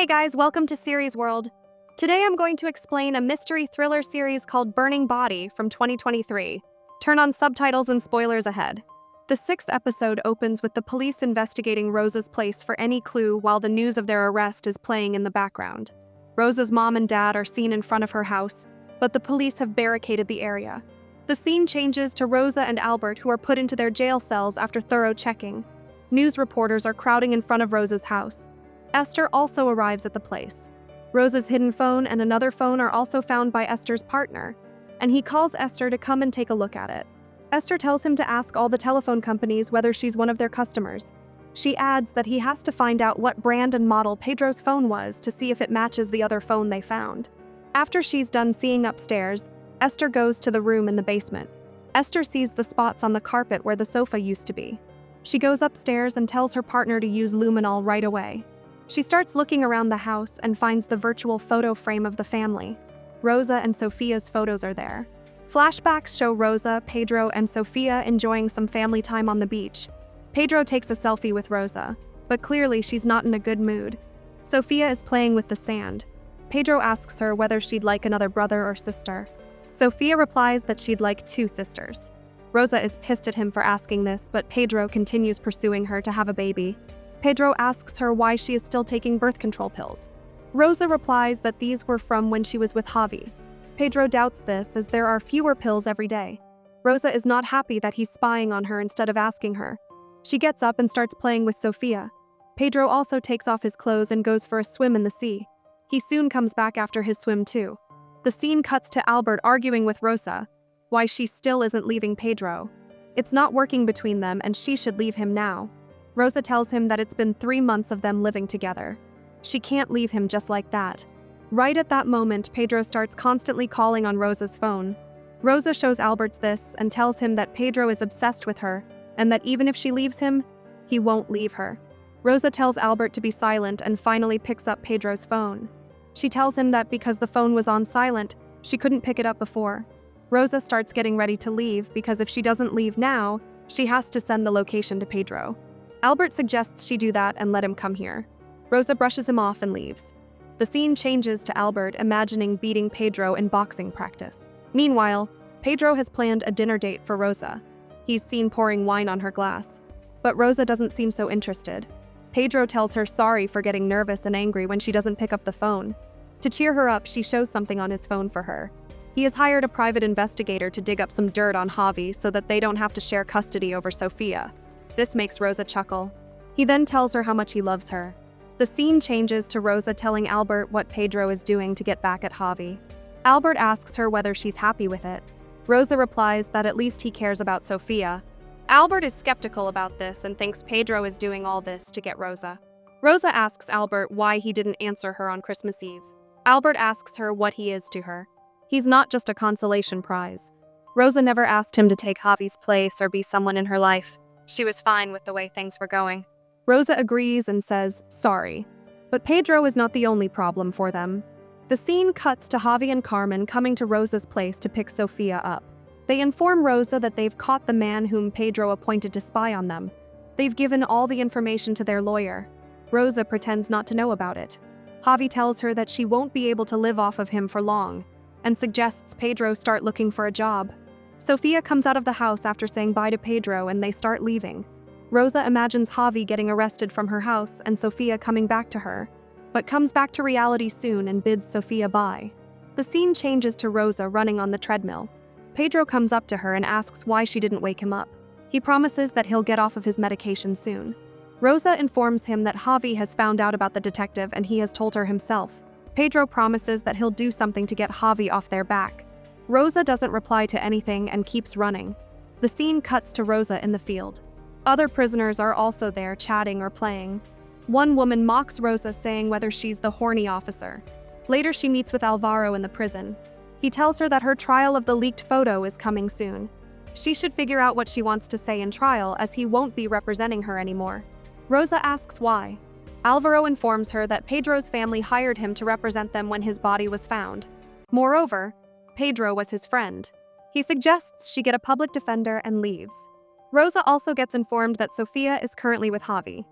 Hey guys, welcome to Series World. Today I'm going to explain a mystery thriller series called Burning Body from 2023. Turn on subtitles and spoilers ahead. The sixth episode opens with the police investigating Rosa's place for any clue while the news of their arrest is playing in the background. Rosa's mom and dad are seen in front of her house, but the police have barricaded the area. The scene changes to Rosa and Albert, who are put into their jail cells after thorough checking. News reporters are crowding in front of Rosa's house. Esther also arrives at the place. Rosa's hidden phone and another phone are also found by Esther's partner, and he calls Esther to come and take a look at it. Esther tells him to ask all the telephone companies whether she's one of their customers. She adds that he has to find out what brand and model Pedro's phone was to see if it matches the other phone they found. After she's done seeing upstairs, Esther goes to the room in the basement. Esther sees the spots on the carpet where the sofa used to be. She goes upstairs and tells her partner to use luminol right away. She starts looking around the house and finds the virtual photo frame of the family. Rosa and Sophia's photos are there. Flashbacks show Rosa, Pedro, and Sophia enjoying some family time on the beach. Pedro takes a selfie with Rosa, but clearly she's not in a good mood. Sophia is playing with the sand. Pedro asks her whether she'd like another brother or sister. Sophia replies that she'd like 2 sisters. Rosa is pissed at him for asking this, but Pedro continues pursuing her to have a baby. Pedro asks her why she is still taking birth control pills. Rosa replies that these were from when she was with Javi. Pedro doubts this, as there are fewer pills every day. Rosa is not happy that he's spying on her instead of asking her. She gets up and starts playing with Sophia. Pedro also takes off his clothes and goes for a swim in the sea. He soon comes back after his swim too. The scene cuts to Albert arguing with Rosa, why she still isn't leaving Pedro. It's not working between them and she should leave him now. Rosa tells him that it's been 3 months of them living together. She can't leave him just like that. Right at that moment, Pedro starts constantly calling on Rosa's phone. Rosa shows Albert this and tells him that Pedro is obsessed with her and that even if she leaves him, he won't leave her. Rosa tells Albert to be silent and finally picks up Pedro's phone. She tells him that because the phone was on silent, she couldn't pick it up before. Rosa starts getting ready to leave because if she doesn't leave now, she has to send the location to Pedro. Albert suggests she do that and let him come here. Rosa brushes him off and leaves. The scene changes to Albert imagining beating Pedro in boxing practice. Meanwhile, Pedro has planned a dinner date for Rosa. He's seen pouring wine on her glass. But Rosa doesn't seem so interested. Pedro tells her sorry for getting nervous and angry when she doesn't pick up the phone. To cheer her up, she shows something on his phone for her. He has hired a private investigator to dig up some dirt on Javi so that they don't have to share custody over Sophia. This makes Rosa chuckle. He then tells her how much he loves her. The scene changes to Rosa telling Albert what Pedro is doing to get back at Javi. Albert asks her whether she's happy with it. Rosa replies that at least he cares about Sophia. Albert is skeptical about this and thinks Pedro is doing all this to get Rosa. Rosa asks Albert why he didn't answer her on Christmas Eve. Albert asks her what he is to her. He's not just a consolation prize. Rosa never asked him to take Javi's place or be someone in her life. She was fine with the way things were going. Rosa agrees and says, sorry. But Pedro is not the only problem for them. The scene cuts to Javi and Carmen coming to Rosa's place to pick Sophia up. They inform Rosa that they've caught the man whom Pedro appointed to spy on them. They've given all the information to their lawyer. Rosa pretends not to know about it. Javi tells her that she won't be able to live off of him for long, and suggests Pedro start looking for a job. Sophia comes out of the house after saying bye to Pedro and they start leaving. Rosa imagines Javi getting arrested from her house and Sophia coming back to her, but comes back to reality soon and bids Sophia bye. The scene changes to Rosa running on the treadmill. Pedro comes up to her and asks why she didn't wake him up. He promises that he'll get off of his medication soon. Rosa informs him that Javi has found out about the detective and he has told her himself. Pedro promises that he'll do something to get Javi off their back. Rosa doesn't reply to anything and keeps running. The scene cuts to Rosa in the field. Other prisoners are also there chatting or playing. One woman mocks Rosa, saying whether she's the horny officer. Later she meets with Alvaro in the prison. He tells her that her trial of the leaked photo is coming soon. She should figure out what she wants to say in trial, as he won't be representing her anymore. Rosa asks why. Alvaro informs her that Pedro's family hired him to represent them when his body was found. Moreover, Pedro was his friend. He suggests she get a public defender and leaves. Rosa also gets informed that Sophia is currently with Javi.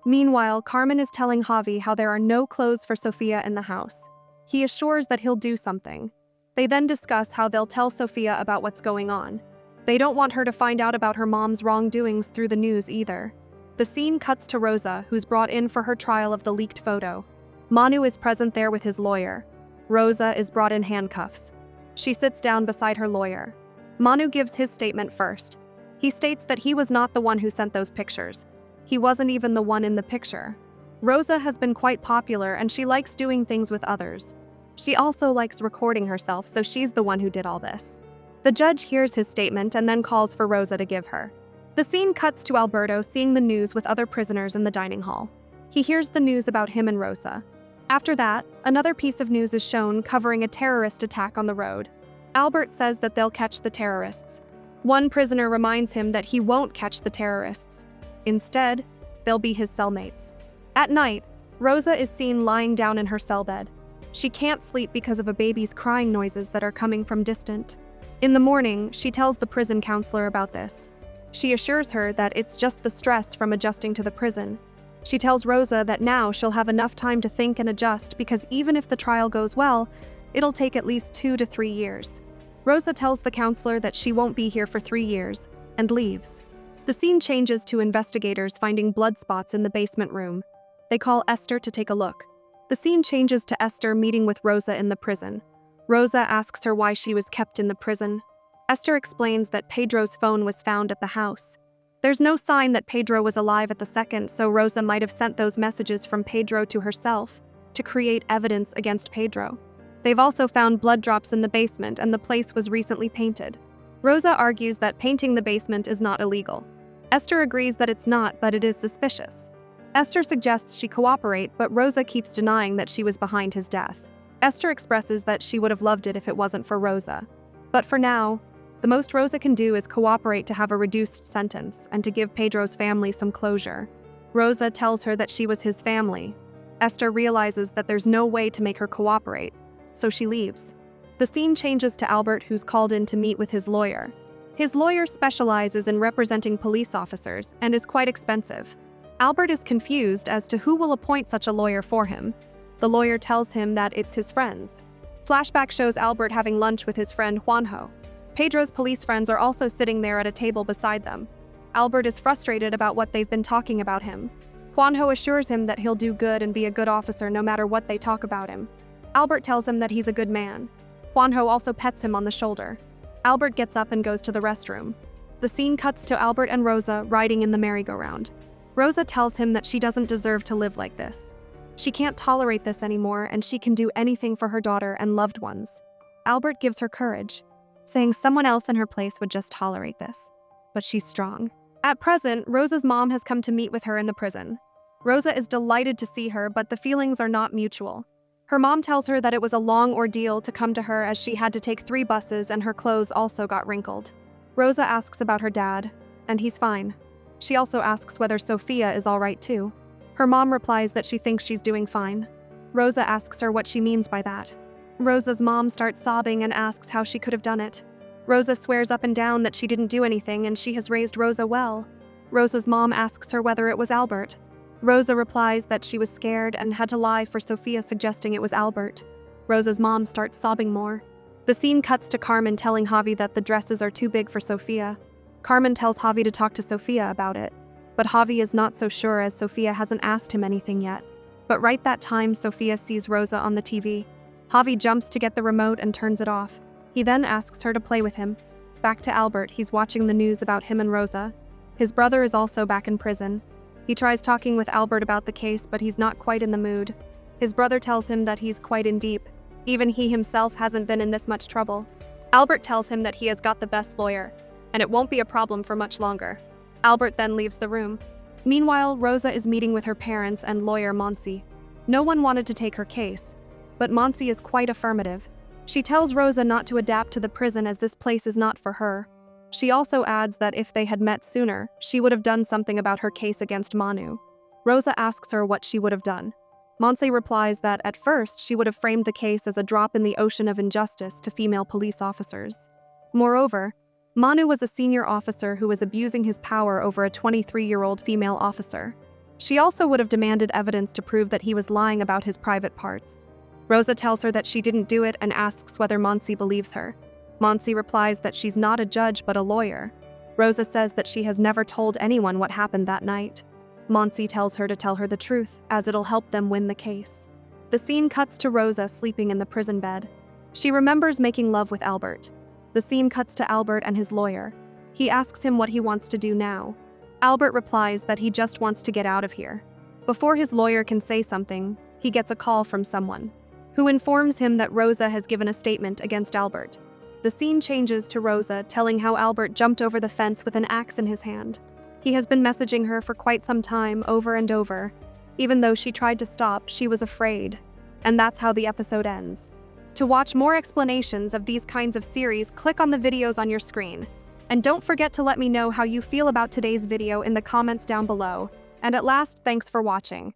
Meanwhile, Carmen is telling Javi how there are no clothes for Sofia in the house. He assures that he'll do something. They then discuss how they'll tell Sofia about what's going on. They don't want her to find out about her mom's wrongdoings through the news either. The scene cuts to Rosa, who's brought in for her trial of the leaked photo. Manu is present there with his lawyer. Rosa is brought in handcuffs. She sits down beside her lawyer. Manu gives his statement first. He states that he was not the one who sent those pictures. He wasn't even the one in the picture. Rosa has been quite popular and she likes doing things with others. She also likes recording herself, so she's the one who did all this. The judge hears his statement and then calls for Rosa to give her. The scene cuts to Alberto seeing the news with other prisoners in the dining hall. He hears the news about him and Rosa. After that, another piece of news is shown covering a terrorist attack on the road. Albert says that they'll catch the terrorists. One prisoner reminds him that he won't catch the terrorists. Instead, they'll be his cellmates. At night, Rosa is seen lying down in her cell bed. She can't sleep because of a baby's crying noises that are coming from distant. In the morning, she tells the prison counselor about this. She assures her that it's just the stress from adjusting to the prison. She tells Rosa that now she'll have enough time to think and adjust because even if the trial goes well, it'll take at least 2 to 3 years. Rosa tells the counselor that she won't be here for 3 years, and leaves. The scene changes to investigators finding blood spots in the basement room. They call Esther to take a look. The scene changes to Esther meeting with Rosa in the prison. Rosa asks her why she was kept in the prison. Esther explains that Pedro's phone was found at the house. There's no sign that Pedro was alive at the second, so Rosa might have sent those messages from Pedro to herself to create evidence against Pedro. They've also found blood drops in the basement and the place was recently painted. Rosa argues that painting the basement is not illegal. Esther agrees that it's not, but it is suspicious. Esther suggests she cooperate, but Rosa keeps denying that she was behind his death. Esther expresses that she would have loved it if it wasn't for Rosa. But for now, the most Rosa can do is cooperate to have a reduced sentence and to give Pedro's family some closure. Rosa tells her that she was his family. Esther realizes that there's no way to make her cooperate, so she leaves. The scene changes to Albert, who's called in to meet with his lawyer. His lawyer specializes in representing police officers and is quite expensive. Albert is confused as to who will appoint such a lawyer for him. The lawyer tells him that it's his friends. Flashback shows Albert having lunch with his friend Juanjo. Pedro's police friends are also sitting there at a table beside them. Albert is frustrated about what they've been talking about him. Juanjo assures him that he'll do good and be a good officer no matter what they talk about him. Albert tells him that he's a good man. Juanjo also pets him on the shoulder. Albert gets up and goes to the restroom. The scene cuts to Albert and Rosa riding in the merry-go-round. Rosa tells him that she doesn't deserve to live like this. She can't tolerate this anymore and she can do anything for her daughter and loved ones. Albert gives her courage, saying someone else in her place would just tolerate this. But she's strong. At present, Rosa's mom has come to meet with her in the prison. Rosa is delighted to see her, but the feelings are not mutual. Her mom tells her that it was a long ordeal to come to her as she had to take 3 buses and her clothes also got wrinkled. Rosa asks about her dad, and he's fine. She also asks whether Sofia is all right too. Her mom replies that she thinks she's doing fine. Rosa asks her what she means by that. Rosa's mom starts sobbing and asks how she could have done it. Rosa swears up and down that she didn't do anything and she has raised Rosa well. Rosa's mom asks her whether it was Albert. Rosa replies that she was scared and had to lie for Sofia, suggesting it was Albert. Rosa's mom starts sobbing more. The scene cuts to Carmen telling Javi that the dresses are too big for Sofia. Carmen tells Javi to talk to Sofia about it, but Javi is not so sure as Sofia hasn't asked him anything yet. But right that time, Sofia sees Rosa on the TV. Javi jumps to get the remote and turns it off. He then asks her to play with him. Back to Albert, he's watching the news about him and Rosa. His brother is also back in prison. He tries talking with Albert about the case, but he's not quite in the mood. His brother tells him that he's quite in deep. Even he himself hasn't been in this much trouble. Albert tells him that he has got the best lawyer, and it won't be a problem for much longer. Albert then leaves the room. Meanwhile, Rosa is meeting with her parents and lawyer Monsi. No one wanted to take her case, but Monsi is quite affirmative. She tells Rosa not to adapt to the prison as this place is not for her. She also adds that if they had met sooner, she would have done something about her case against Manu. Rosa asks her what she would have done. Monse replies that at first she would have framed the case as a drop in the ocean of injustice to female police officers. Moreover, Manu was a senior officer who was abusing his power over a 23-year-old female officer. She also would have demanded evidence to prove that he was lying about his private parts. Rosa tells her that she didn't do it and asks whether Monsi believes her. Monsi replies that she's not a judge but a lawyer. Rosa says that she has never told anyone what happened that night. Monsi tells her to tell her the truth, as it'll help them win the case. The scene cuts to Rosa sleeping in the prison bed. She remembers making love with Albert. The scene cuts to Albert and his lawyer. He asks him what he wants to do now. Albert replies that he just wants to get out of here. Before his lawyer can say something, he gets a call from someone, who informs him that Rosa has given a statement against Albert. The scene changes to Rosa telling how Albert jumped over the fence with an axe in his hand. He has been messaging her for quite some time, over and over. Even though she tried to stop, she was afraid. And that's how the episode ends. To watch more explanations of these kinds of series, click on the videos on your screen. And don't forget to let me know how you feel about today's video in the comments down below. And at last, thanks for watching.